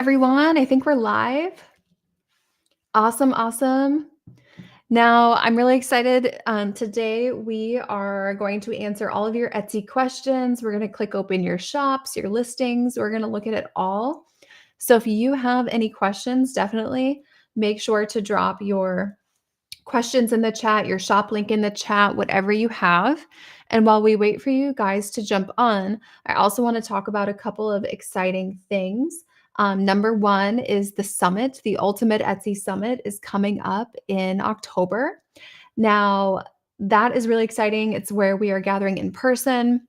Everyone. I think we're live. Awesome, awesome. Now, I'm really excited. Today, we are going to answer all of your Etsy questions. We're going to click open your shops, your listings. We're going to look at it all. So if you have any questions, definitely make sure to drop your questions in the chat, your shop link in the chat, whatever you have. And while we wait for you guys to jump on, I also want to talk about a couple of exciting things. Number one is the summit. The Ultimate Etsy Summit is coming up in October. Now, that is really exciting. It's where we are gathering in person.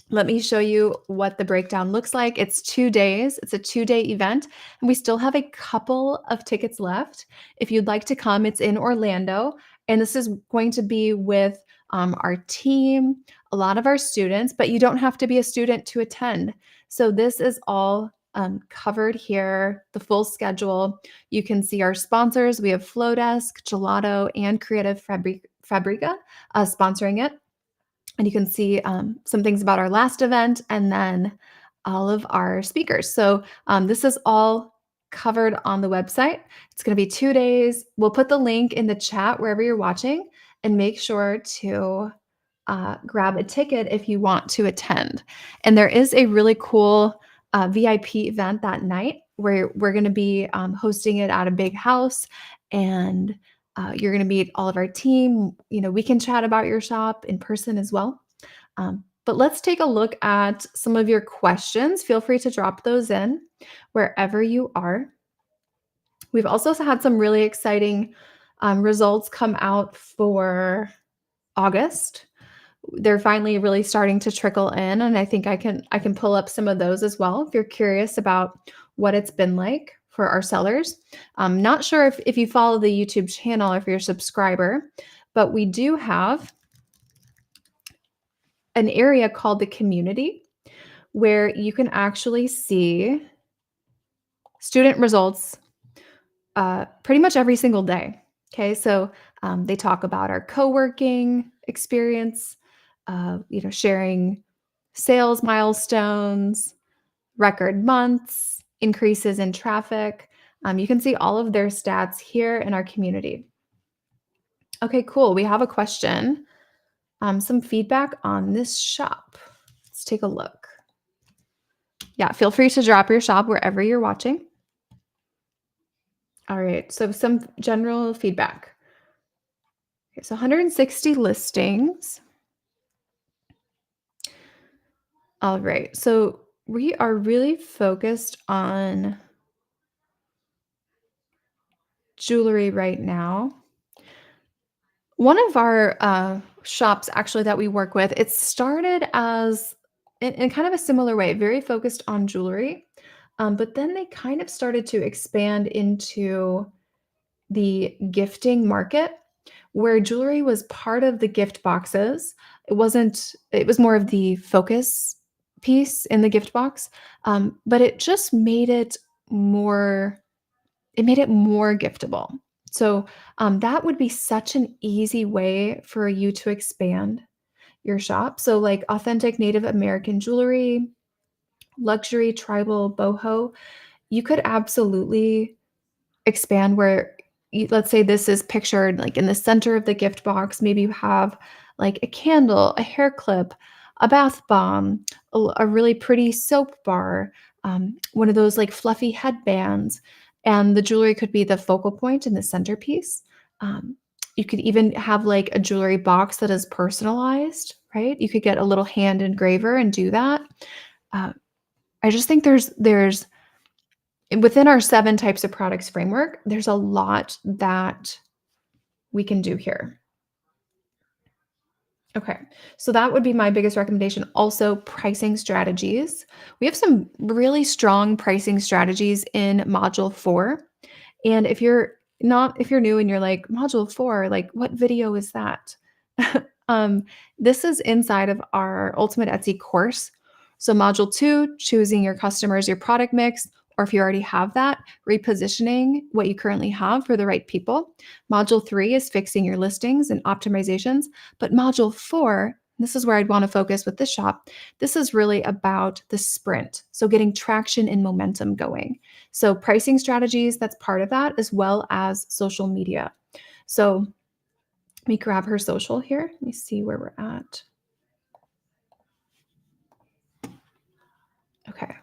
Let me show you what the breakdown looks like. It's 2 days. It's a 2-day event, and we still have a couple of tickets left. If you'd like to come, it's in Orlando, and this is going to be with our team, a lot of our students, but you don't have to be a student to attend. So this is all covered here, the full schedule. You can see our sponsors. We have Flowdesk, Gelato, and Creative Fabrica sponsoring it. And you can see some things about our last event and then all of our speakers. So this is all covered on the website. It's going to be 2 days. We'll put the link in the chat wherever you're watching, and make sure to grab a ticket if you want to attend. And there is a really cool VIP event that night where we're going to be hosting it at a big house, and you're going to meet all of our team. We can chat about your shop in person as well. But let's take a look at some of your questions. Feel free to drop those in wherever you are. We've also had some really exciting results come out for August. They're finally really starting to trickle in, and I think I can pull up some of those as well if you're curious about what it's been like for our sellers. I'm not sure if you follow the YouTube channel or if you're a subscriber, but we do have an area called the community where you can actually see student results pretty much every single day. Okay, so they talk about our co-working experience, sharing sales milestones, record months, increases in traffic. You can see all of their stats here in our community. Okay, cool. We have a question. Some feedback on this shop. Let's take a look. Yeah, feel free to drop your shop wherever you're watching. All right, so some general feedback. Okay, so 160 listings. All right, so we are really focused on jewelry right now. One of our shops actually that we work with, it started as in kind of a similar way, very focused on jewelry. But then they kind of started to expand into the gifting market, where jewelry was part of the gift boxes. It was more of the focus piece in the gift box. But it just made it more giftable. So that would be such an easy way for you to expand your shop. So like authentic Native American jewelry, luxury, tribal, boho, you could absolutely expand where let's say this is pictured like in the center of the gift box. Maybe you have like a candle, a hair clip, a bath bomb, a really pretty soap bar, one of those like fluffy headbands, and the jewelry could be the focal point and the centerpiece. You could even have like a jewelry box that is personalized, right? You could get a little hand engraver and do that. I just think there's within our 7 types of products framework, there's a lot that we can do here. Okay, so that would be my biggest recommendation. Also, pricing strategies. We have some really strong pricing strategies in Module 4. And if you're new and you're like, Module 4, like what video is that? This is inside of our Ultimate Etsy course. So Module 2, choosing your customers, your product mix, or if you already have that, repositioning what you currently have for the right people. Module 3 is fixing your listings and optimizations. But Module 4, this is where I'd want to focus with this shop. This is really about the sprint. So getting traction and momentum going. So pricing strategies, that's part of that, as well as social media. So let me grab her social here. Let me see where we're at. Okay.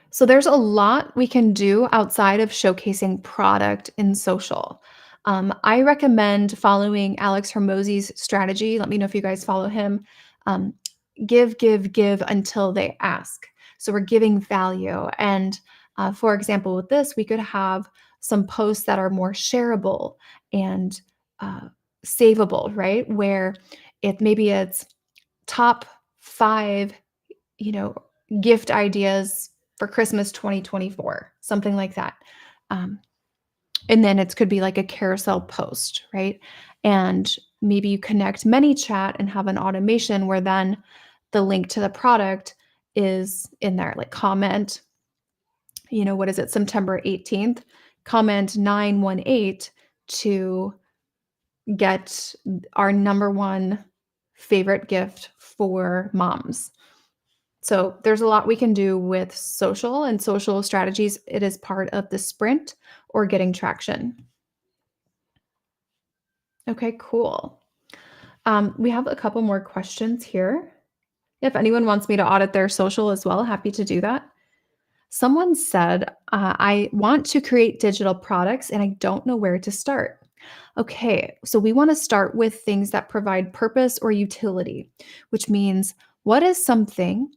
So there's a lot we can do outside of showcasing product in social. I recommend following Alex Hermosi's strategy. Let me know if you guys follow him. Um, give, give, give until they ask. So we're giving value. And for example, with this, we could have some posts that are more shareable and uh, savable, right? Where it's top 5, you know, gift ideas for Christmas 2024, something like that. Um, and then it could be like a carousel post, right? And maybe you connect ManyChat and have an automation where then the link to the product is in there, like comment, what is it, September 18th, comment 918 to get our number one favorite gift for moms. So there's a lot we can do with social and social strategies. It is part of the sprint or getting traction. Okay, cool. We have a couple more questions here. If anyone wants me to audit their social as well, happy to do that. Someone said, I want to create digital products and I don't know where to start. Okay, so we want to start with things that provide purpose or utility, which means what is something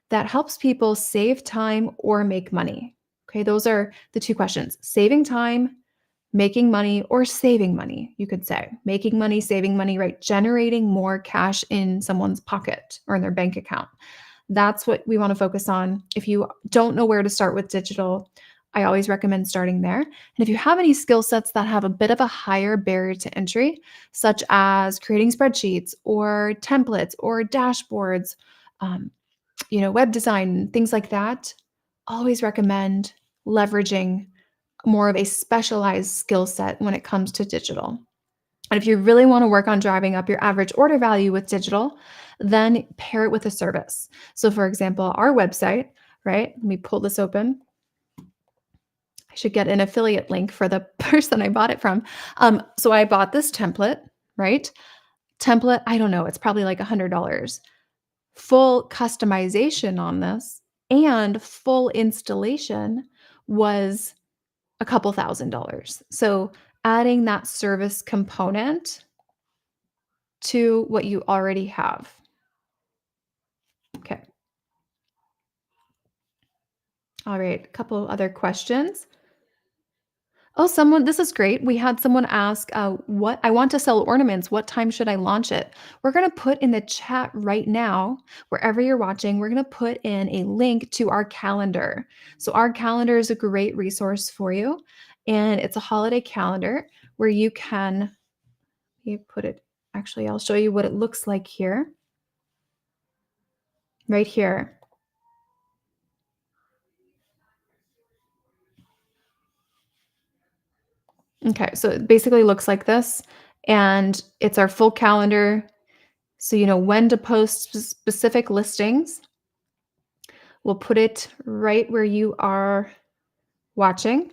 that helps people save time or make money? Okay, those are the two questions: saving time, making money, or saving money. You could say making money, saving money, right? Generating more cash in someone's pocket or in their bank account. That's what we want to focus on. If you don't know where to start with digital, I always recommend starting there. And if you have any skill sets that have a bit of a higher barrier to entry, such as creating spreadsheets or templates or dashboards, um, web design, things like that, always recommend leveraging more of a specialized skill set when it comes to digital. And if you really want to work on driving up your average order value with digital, then pair it with a service. So, for example, our website, right? Let me pull this open. I should get an affiliate link for the person I bought it from. So, I bought this template, right? Template, I don't know, it's probably like $100. Full customization on this and full installation was a couple $1,000s. So, adding that service component to what you already have. Okay. All right. A couple other questions. Oh, this is great. We had someone ask, what I want to sell ornaments. What time should I launch it? We're going to put in the chat right now, wherever you're watching, we're going to put in a link to our calendar. So, our calendar is a great resource for you. And it's a holiday calendar where you put it, actually, I'll show you what it looks like here, right here. Okay, so it basically looks like this, and it's our full calendar. So you know when to post specific listings. We'll put it right where you are watching.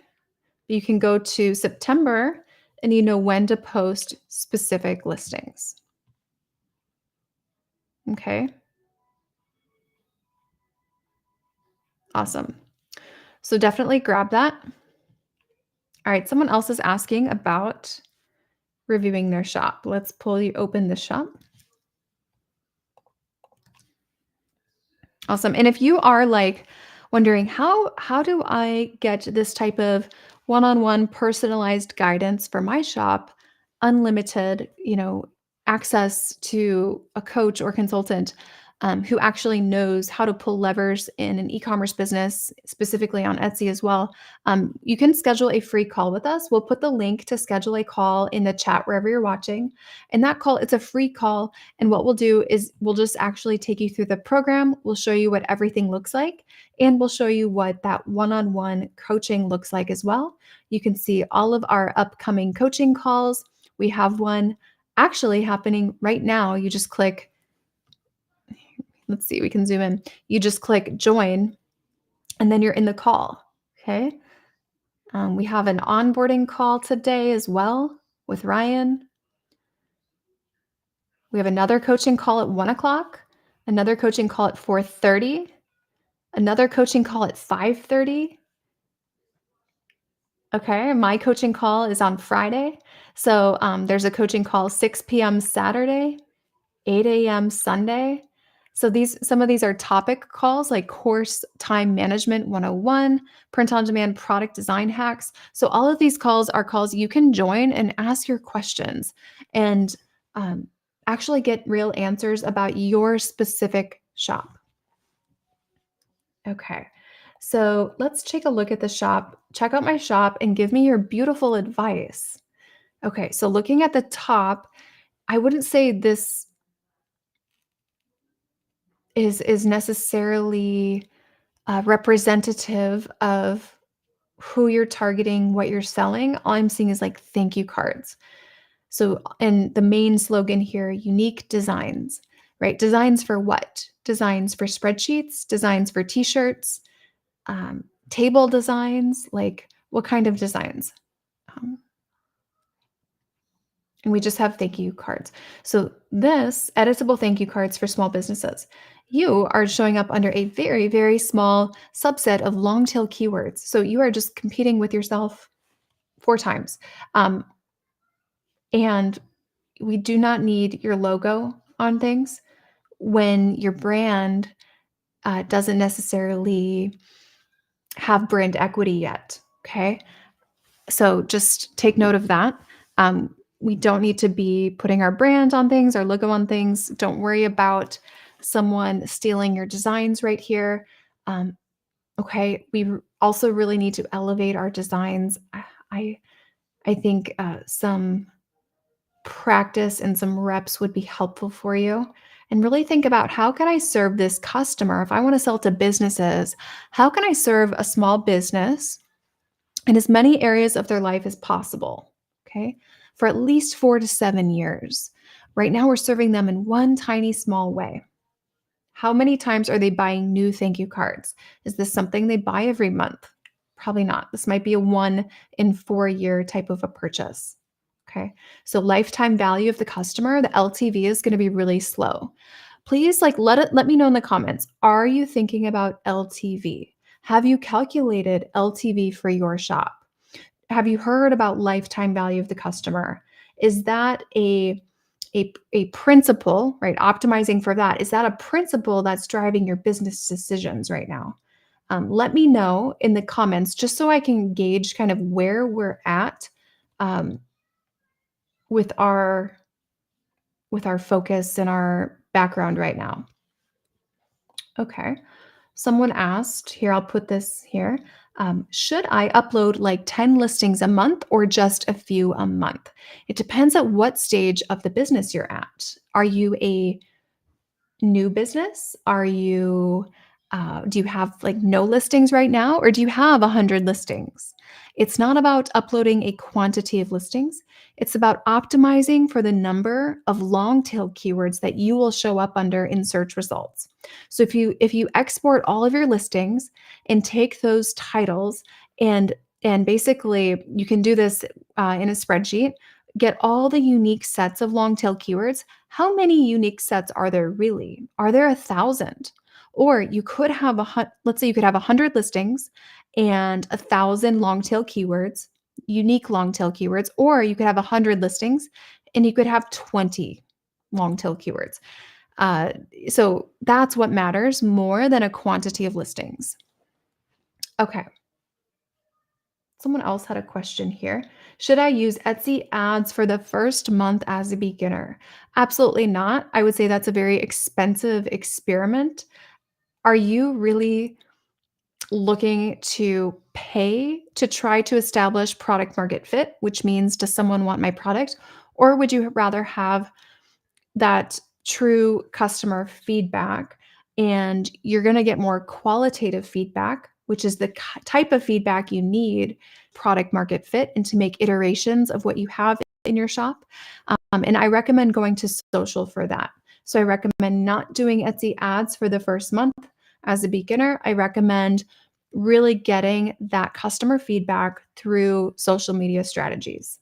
You can go to September and you know when to post specific listings. Okay, awesome. So definitely grab that. All right, someone else is asking about reviewing their shop. Let's open the shop. Awesome. And if you are like wondering how do I get this type of one-on-one personalized guidance for my shop, unlimited, access to a coach or consultant who actually knows how to pull levers in an e-commerce business, specifically on Etsy as well, you can schedule a free call with us. We'll put the link to schedule a call in the chat wherever you're watching. And that call, it's a free call. And what we'll do is we'll just actually take you through the program. We'll show you what everything looks like, and we'll show you what that one-on-one coaching looks like as well. You can see all of our upcoming coaching calls. We have one actually happening right now. You just click let's see, we can zoom in. You just click join and then you're in the call. Okay. We have an onboarding call today as well with Ryan. We have another coaching call at 1 o'clock, another coaching call at 4:30, another coaching call at 5:30. Okay, my coaching call is on Friday. So there's a coaching call 6 p.m. Saturday, 8 a.m. Sunday. So some of these are topic calls like course time management 101, print on demand product design hacks. So all of these calls are calls you can join and ask your questions and um, actually get real answers about your specific shop. Okay. So let's take a look at the shop. Check out my shop and give me your beautiful advice. Okay. So looking at the top, I wouldn't say this is necessarily representative of who you're targeting, what you're selling. All I'm seeing is like thank you cards. So, and the main slogan here, unique designs, right? Designs for what? Designs for spreadsheets, designs for t-shirts, table designs, like what kind of designs? Um, and we just have thank you cards. So this editable thank you cards for small businesses. You are showing up under a very, very small subset of long tail keywords. So you are just competing with yourself 4 times. Um, and we do not need your logo on things when your brand doesn't necessarily have brand equity yet. Okay. So just take note of that. We don't need to be putting our brand on things, our logo on things. Don't worry about someone stealing your designs right here. Um, okay. Also really need to elevate our designs. I I think some practice and some reps would be helpful for you. And really think about how can I serve this customer? If I want to sell to businesses, how can I serve a small business in as many areas of their life as possible? Okay. For at least 4 to 7 years. Right now, we're serving them in one tiny small way. How many times are they buying new thank you cards? Is this something they buy every month? Probably not. This might be a 1 in 4 year type of a purchase. Okay. So lifetime value of the customer, the LTV is going to be really slow. Please let me know in the comments. Are you thinking about LTV? Have you calculated LTV for your shop? Have you heard about lifetime value of the customer? Is that a principle, right? Optimizing for that. Is that a principle that's driving your business decisions right now? Let me know in the comments just so I can gauge kind of where we're at um, with our focus and our background right now. Okay. Someone asked, here, I'll put this here. Should I upload like 10 listings a month or just a few a month? It depends at what stage of the business you're at. Are you a new business? Do you have like no listings right now, or do you have 100 listings? It's not about uploading a quantity of listings. It's about optimizing for the number of long tail keywords that you will show up under in search results. So if you export all of your listings and take those titles and basically you can do this in a spreadsheet, get all the unique sets of long tail keywords. How many unique sets are there really? Are there 1,000? Or you could have let's say you could have 100 listings and 1,000 long tail keywords, unique long tail keywords, or you could have 100 listings and you could have 20 long tail keywords. So that's what matters more than a quantity of listings. Okay. Someone else had a question here. Should I use Etsy ads for the first month as a beginner? Absolutely not. I would say that's a very expensive experiment. Are you really looking to pay to try to establish product market fit, which means does someone want my product? Or would you rather have that true customer feedback and you're going to get more qualitative feedback, which is the type of feedback you need product market fit and to make iterations of what you have in your shop. And I recommend going to social for that. So I recommend not doing Etsy ads for the first month as a beginner. I recommend really getting that customer feedback through social media strategies.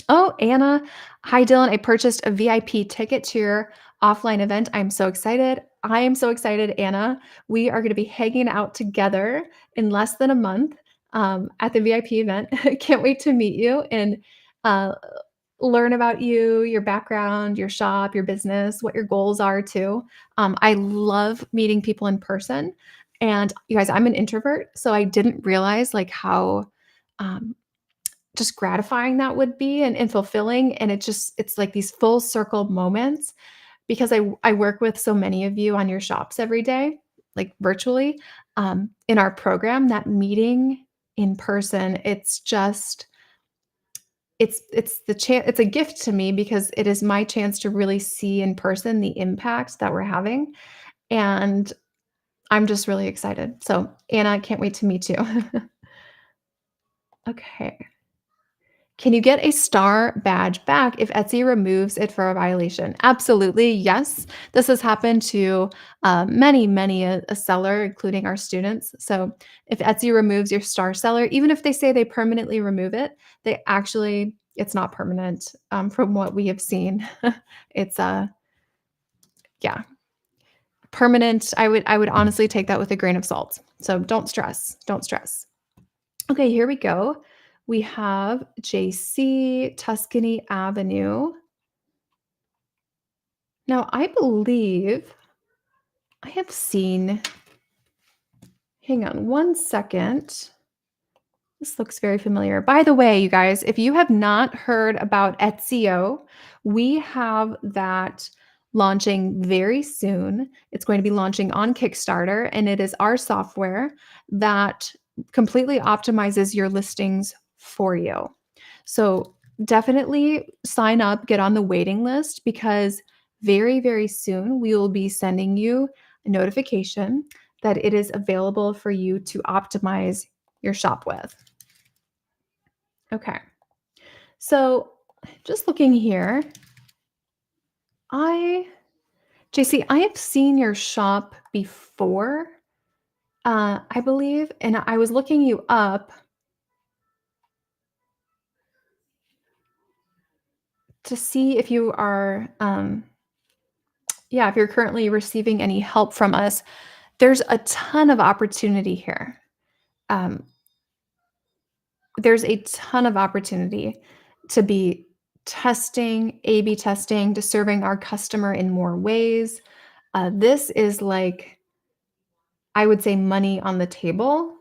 Oh, Anna. Hi, Dylan. I purchased a VIP ticket to your offline event. I'm so excited. I am so excited, Anna. We are going to be hanging out together in less than a month at the VIP event. Can't wait to meet you and uh, learn about you, your background, your shop, your business, what your goals are too. I love meeting people in person. And you guys, I'm an introvert, so I didn't realize like how um, just gratifying that would be and fulfilling, and it's like these full circle moments because I work with so many of you on your shops every day, like virtually, in our program, that meeting in person, it's just it's a gift to me because it is my chance to really see in person the impact that we're having, and I'm just really excited. So, Anna, I can't wait to meet you. Okay. Can you get a star badge back if Etsy removes it for a violation? Absolutely, yes. This has happened to many a seller, including our students. So if Etsy removes your star seller, even if they say they permanently remove it, it's not permanent. From what we have seen, it's yeah, permanent. I would honestly take that with a grain of salt. So don't stress. Don't stress. Okay, here we go. We have JC Tuscany Avenue. Now, I believe I have seen, hang on one second. This looks very familiar. By the way, you guys, if you have not heard about Etsy, we have that launching very soon. It's going to be launching on Kickstarter, and it is our software that completely optimizes your listings for you. So definitely sign up, get on the waiting list because very soon we will be sending you a notification that it is available for you to optimize your shop with. Okay. So just looking here, I JC, I have seen your shop before, I believe, and I was looking you up to see if you are, yeah, if you're currently receiving any help from us. There's a ton of opportunity here. Um, there's a ton of opportunity to be testing, A/B testing, to serving our customer in more ways. This is like, I would say, money on the table.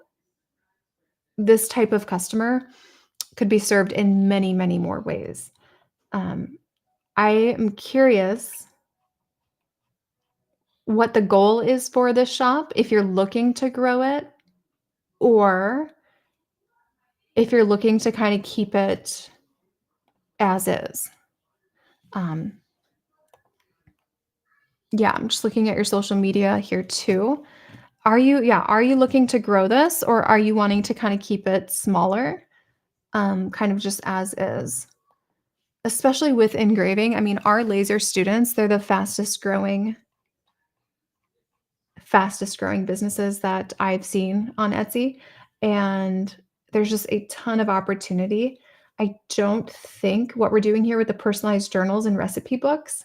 This type of customer could be served in many more ways. Um, I am curious what the goal is for this shop, if you're looking to grow it or if you're looking to kind of keep it as is. Um, yeah, I'm just looking at your social media here too. Are you looking to grow this or are you wanting to kind of keep it smaller? Kind of just as is. Especially with engraving. I mean, our laser students, they're the fastest growing businesses that I've seen on Etsy, and there's just a ton of opportunity. I don't think what we're doing here with the personalized journals and recipe books,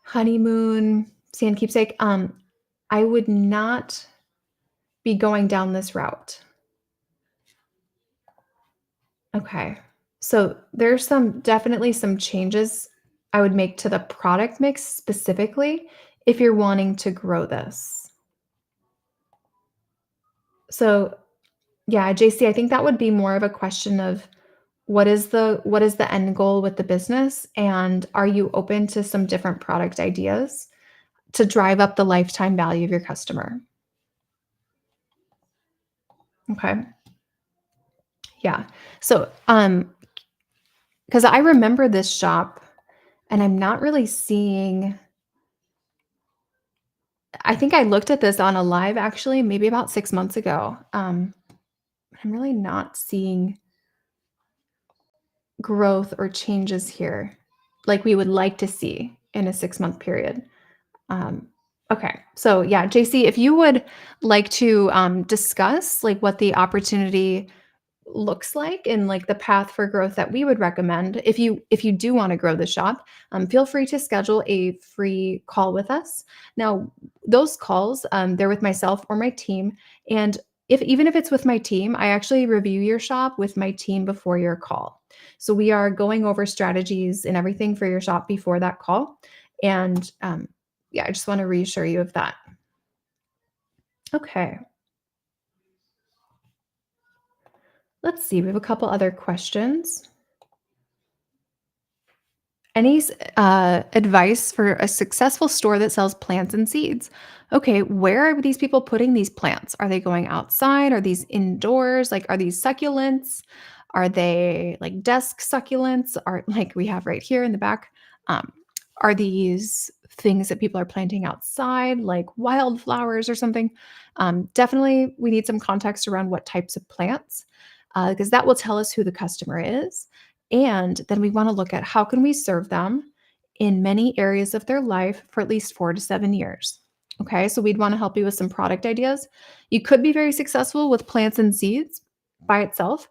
honeymoon, sand keepsake, I would not be going down this route. Okay. So there's definitely some changes I would make to the product mix specifically if you're wanting to grow this. So yeah, JC, I think that would be more of a question of what is the end goal with the business, and are you open to some different product ideas to drive up the lifetime value of your customer? Okay. Yeah. So, because I remember this shop and I'm not really seeing, I think I looked at this on a live actually maybe about 6 months ago. I'm really not seeing growth or changes here. like we would like to see in a 6-month period. Um, okay. So yeah, JC, if you would like to discuss like what the opportunity looks like and like the path for growth that we would recommend, if you do want to grow the shop, feel free to schedule a free call with us. Now those calls, they're with myself or my team, and if even if it's with my team, I actually review your shop with my team before your call. So we are going over strategies and everything for your shop before that call. And yeah, I just want to reassure you of that. Okay, let's see. We have a couple other questions. Any advice for a successful store that sells plants and seeds? Okay, where are these people putting these plants? Are they going outside? Are these indoors? Like, are these succulents? Are they like desk succulents? Are like we have right here in the back? Um, are these things that people are planting outside, like wildflowers or something? Definitely, we need some context around what types of plants, because that will tell us who the customer is, and then we want to look at how can we serve them in many areas of their life for at least 4 to 7 years. Okay, so we'd want to help you with some product ideas. You could be very successful with plants and seeds by itself.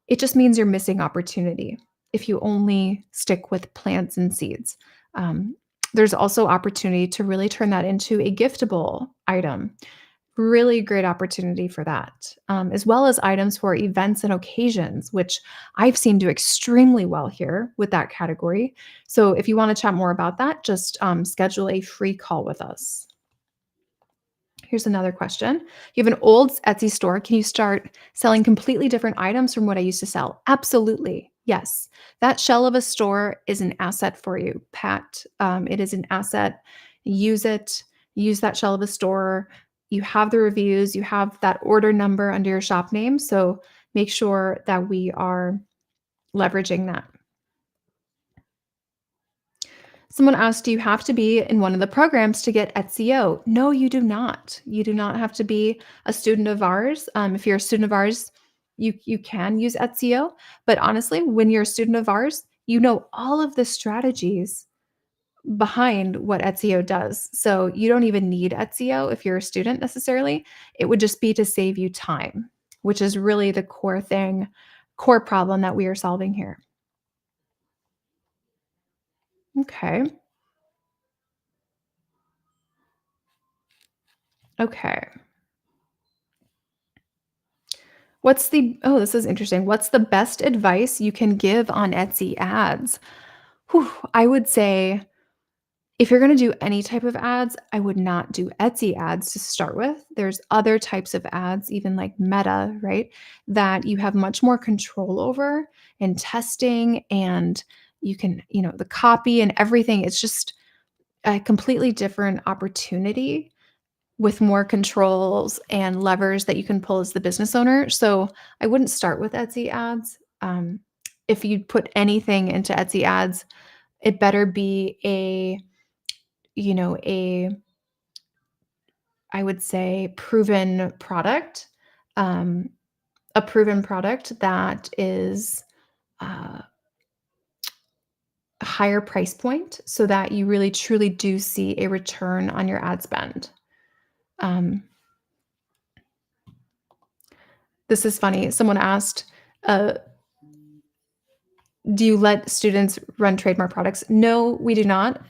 It just means you're missing opportunity if you only stick with plants and seeds. Um, there's also opportunity to really turn that into a giftable item. Really great opportunity for that, as well as items for events and occasions, which I've seen do extremely well here with that category. So if you want to chat more about that, just schedule a free call with us. Here's another question. You have an old Etsy store. Can you start selling completely different items from what I used to sell? Absolutely. Yes. That shell of a store is an asset for you, Pat. It is an asset. Use it. Use that shell of a store. You have the reviews, you have that order number under your shop name. So make sure that we are leveraging that. Someone asked, do you have to be in one of the programs to get Etsy? No, you do not. You do not have to be a student of ours. If you're a student of ours, you can use Etsy. But honestly, when you're a student of ours, you know all of the strategies behind what Etsy does. So you don't even need Etsy if you're a student necessarily. It would just be to save you time, which is really the core problem that we are solving here. Okay. Okay. This is interesting. What's the best advice you can give on Etsy ads? Whew, I would say if you're going to do any type of ads, I would not do Etsy ads to start with. There's other types of ads, even like Meta, right? That you have much more control over and testing, and you can, the copy and everything. It's just a completely different opportunity with more controls and levers that you can pull as the business owner. So I wouldn't start with Etsy ads. If you put anything into Etsy ads, it better be a I would say um, a proven product that is uh, a higher price point, so that you really truly do see a return on your ad spend. Um, this is funny. Someone asked, uh, do you let students run trademark products? No, we do not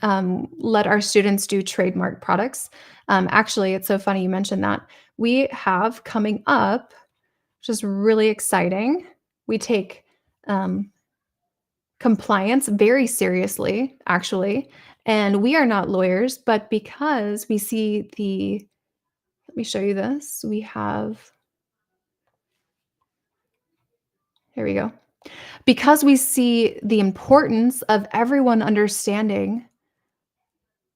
let our students do trademark products. Actually, it's so funny you mentioned that. We have coming up, which is really exciting. We take um, compliance very seriously, actually. And we are not lawyers, but because we see let me show you this. Here we go. Because we see the importance of everyone understanding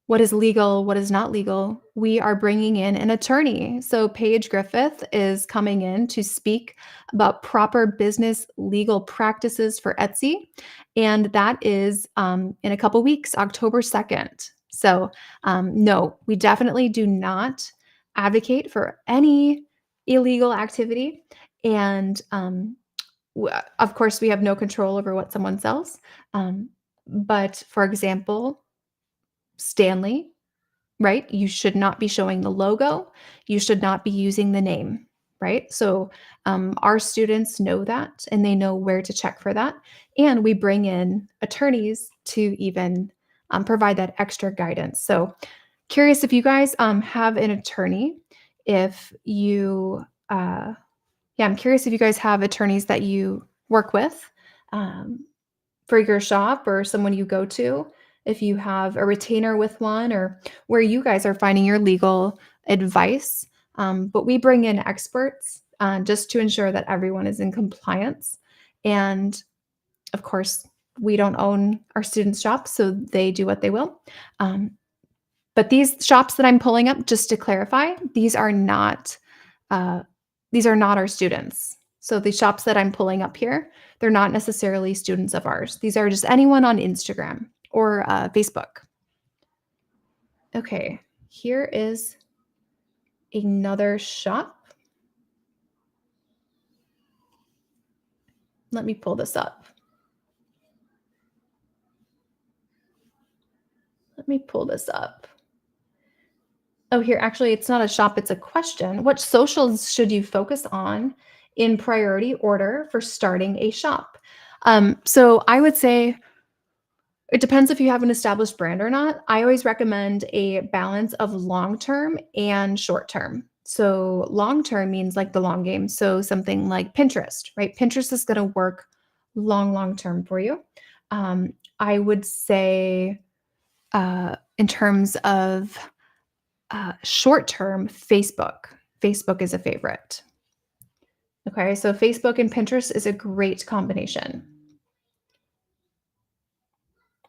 what is legal, what is not legal, we are bringing in an attorney. So Paige Griffith is coming in to speak about proper business legal practices for Etsy. And that is in a couple weeks, October 2nd. So no, we definitely do not advocate for any illegal activity. And of course, we have no control over what someone sells. Um, But for example, Stanley, right? You should not be showing the logo. You should not be using the name, right? So our students know that and they know where to check for that. And we bring in attorneys to even provide that extra guidance. So curious if you guys have an attorney, if you, yeah, I'm curious if you guys have attorneys that you work with. Um, for your shop or someone you go to, if you have a retainer with one or where you guys are finding your legal advice. But we bring in experts just to ensure that everyone is in compliance. And of course, we don't own our students' shops, so they do what they will. Um, but these shops that I'm pulling up, just to clarify, uh, these are not our students. So the shops that I'm pulling up here, they're not necessarily students of ours. These are just anyone on Instagram or Facebook. Okay, here is another shop. Let me pull this up. Let me pull this up. Oh, here, actually, it's not a shop, it's a question. What socials should you focus on in priority order for starting a shop? So I would say it depends if you have an established brand or not. I always recommend a balance of long term and short term. So, long term means like the long game. So, something like Pinterest, right? Pinterest is going to work long term for you. I would say, in terms of short term, Facebook. Facebook is a favorite. Okay, so Facebook and Pinterest is a great combination.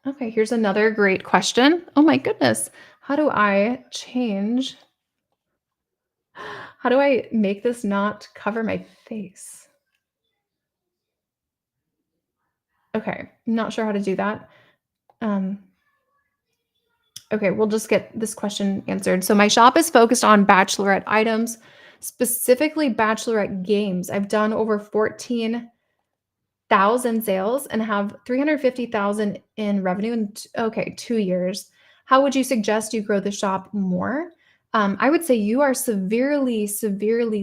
Okay, here's another great question. Oh my goodness. How do I change? How do I make this not cover my face? Okay, not sure how to do that. Um, okay, we'll just get this question answered. So, my shop is focused on bachelorette items, specifically bachelorette games. I've done over 14,000 sales and have 350,000 in revenue in 2 years. How would you suggest you grow the shop more? I would say you are severely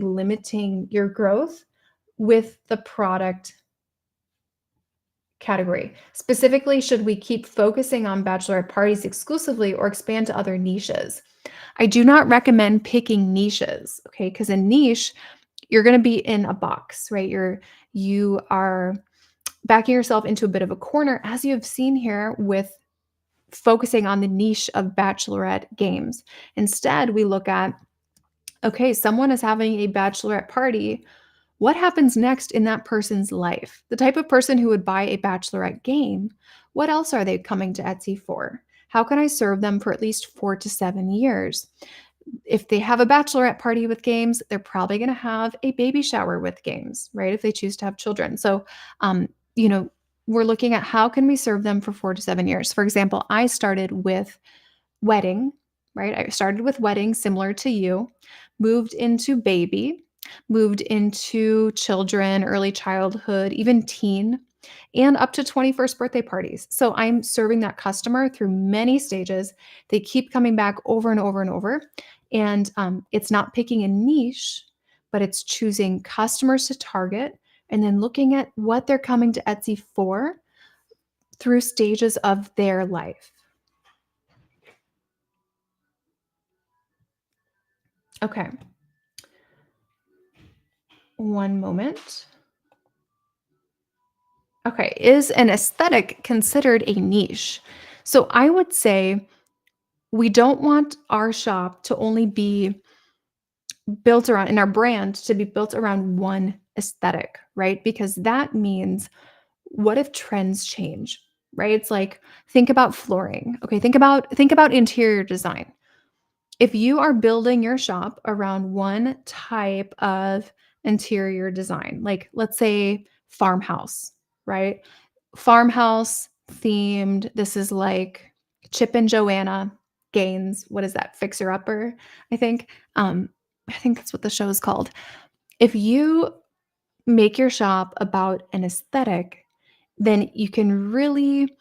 limiting your growth with the product category. Specifically, should we keep focusing on bachelorette parties exclusively or expand to other niches? I do not recommend picking niches, okay? Because a niche, you're going to be in a box, right? You are backing yourself into a bit of a corner, as you have seen here with focusing on the niche of bachelorette games. Instead, we look at, okay, someone is having a bachelorette party. What happens next in that person's life? The type of person who would buy a bachelorette game, what else are they coming to Etsy for? How can I serve them for at least 4 to 7 years? If they have a bachelorette party with games, they're probably going to have a baby shower with games, right? If they choose to have children. So, um, you know, we're looking at how can we serve them for 4 to 7 years. For example, I started with wedding, right? I started with wedding, similar to you, moved into baby, moved into children, early childhood, even teen, and up to 21st birthday parties. So I'm serving that customer through many stages. They keep coming back over and over and over. And it's not picking a niche, but it's choosing customers to target and then looking at what they're coming to Etsy for through stages of their life. Okay, one moment. Okay, is an aesthetic considered a niche? So I would say we don't want our shop to only be built around and our brand to be built around one aesthetic, right? Because that means what if trends change, right? It's like think about flooring. Okay, think about interior design. If you are building your shop around one type of interior design, like let's say farmhouse, right? Farmhouse themed. This is like Chip and Joanna Gaines. What is that? Fixer Upper, I think. I think that's what the show is called. If you make your shop about an aesthetic, then you can really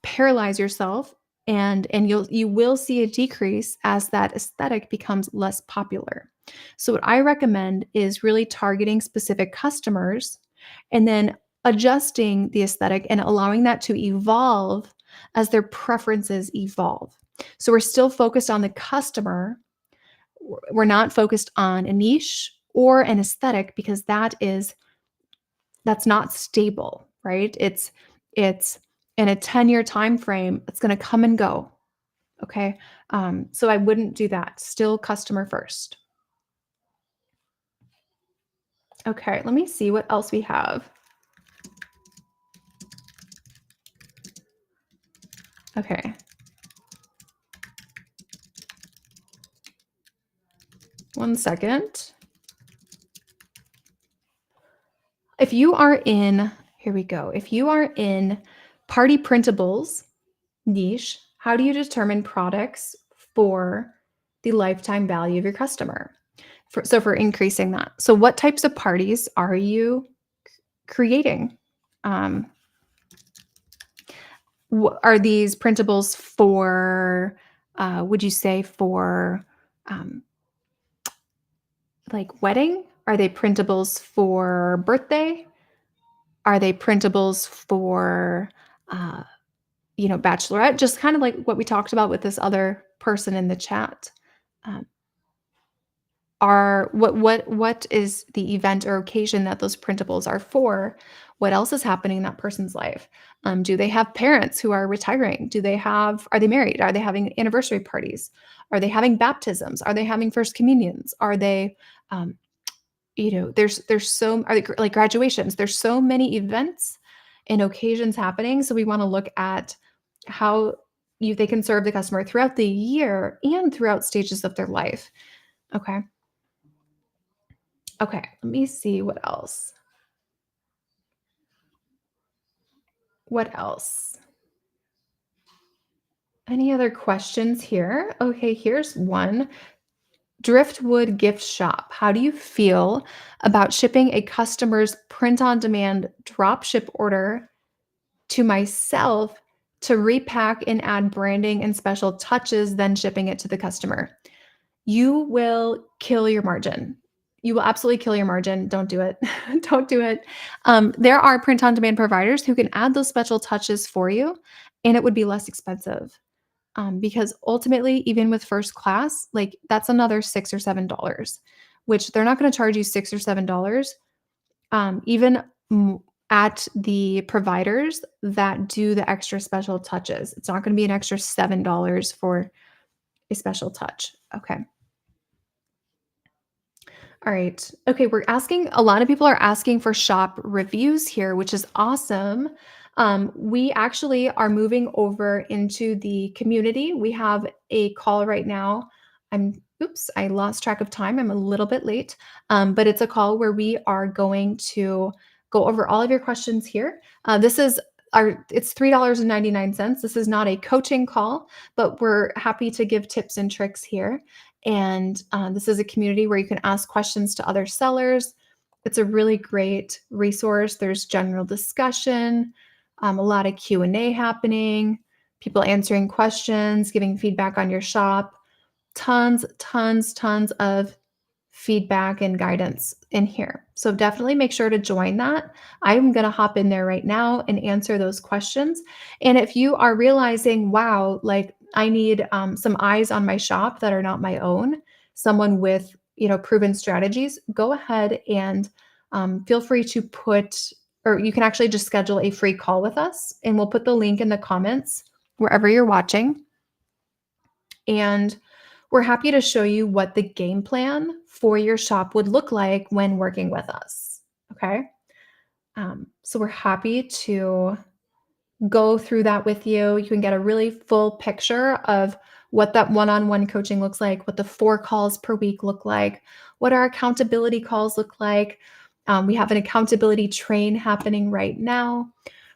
paralyze yourself, and you will see a decrease as that aesthetic becomes less popular. So what I recommend is really targeting specific customers and then adjusting the aesthetic and allowing that to evolve as their preferences evolve. So we're still focused on the customer. We're not focused on a niche or an aesthetic because that's not stable, right? It's in a 10-year time frame, it's going to come and go. Okay. So I wouldn't do that. Still customer first. Okay, let me see what else we have. Okay. One second. If you are in, here we go. If you are in party printables niche, how do you determine products for the lifetime value of your customer? For increasing that. So what types of parties are you creating? Um, are these printables for, would you say for um, like wedding? Are they printables for birthday? Are they printables for, uh, bachelorette? Just kind of like what we talked about with this other person in the chat. Um, are what is the event or occasion that those printables are for? What else is happening in that person's life? Do they have parents who are retiring? Are they married? Are they having anniversary parties? Are they having baptisms? Are they having first communions? Are they um, there's so are they like graduations? There's so many events and occasions happening. So we want to look at how they can serve the customer throughout the year and throughout stages of their life. Okay. Okay, let me see what else. What else? Any other questions here? Okay, here's one. Driftwood Gift Shop. How do you feel about shipping a customer's print on demand drop ship order to myself to repack and add branding and special touches, then shipping it to the customer? You will kill your margin. You will absolutely kill your margin. Don't do it. Don't do it. There are print on demand providers who can add those special touches for you, and it would be less expensive. Because ultimately, even with first class, like that's another $6 or $7, which they're not going to charge you $6 or $7. Even at the providers that do the extra special touches, it's not going to be an extra $7 for a special touch. Okay. All right. Okay, a lot of people are asking for shop reviews here, which is awesome. We actually are moving over into the community. We have a call right now. Oops, I lost track of time. I'm a little bit late. But it's a call where we are going to go over all of your questions here. It's $3.99. This is not a coaching call, but we're happy to give tips and tricks here. And this is a community where you can ask questions to other sellers. It's a really great resource. There's general discussion, a lot of Q&A happening, people answering questions, giving feedback on your shop, tons of feedback and guidance in here. So definitely make sure to join that. I'm going to hop in there right now and answer those questions. And if you are realizing, wow, like I need some eyes on my shop that are not my own, someone with, proven strategies, go ahead and feel free to or you can actually just schedule a free call with us, and we'll put the link in the comments wherever you're watching. And we're happy to show you what the game plan for your shop would look like when working with us. Okay. So we're happy to go through that with you. You can get a really full picture of what that one-on-one coaching looks like, what the 4 calls per week look like, what our accountability calls look like. We have an accountability train happening right now,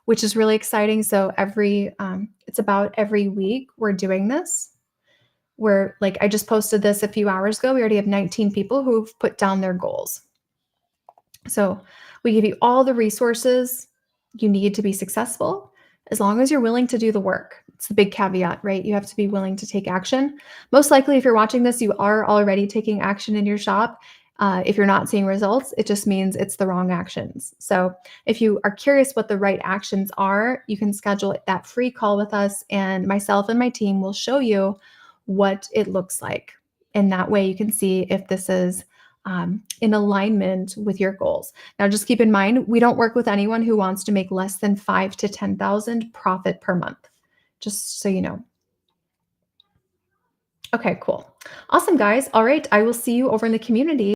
which is really exciting. So it's about every week we're doing this. I just posted this a few hours ago. We already have 19 people who've put down their goals. So we give you all the resources you need to be successful, As long as you're willing to do the work. It's the big caveat, right? You have to be willing to take action. Most likely, if you're watching this, you are already taking action in your shop. If you're not seeing results, it just means it's the wrong actions. So, if you are curious what the right actions are, you can schedule that free call with us, and myself and my team will show you what it looks like. And that way, you can see if this is in alignment with your goals. Now, just keep in mind, we don't work with anyone who wants to make less than 5 to 10,000 profit per month. Just so you know. Okay, cool. Awesome, guys. All right, I will see you over in the community.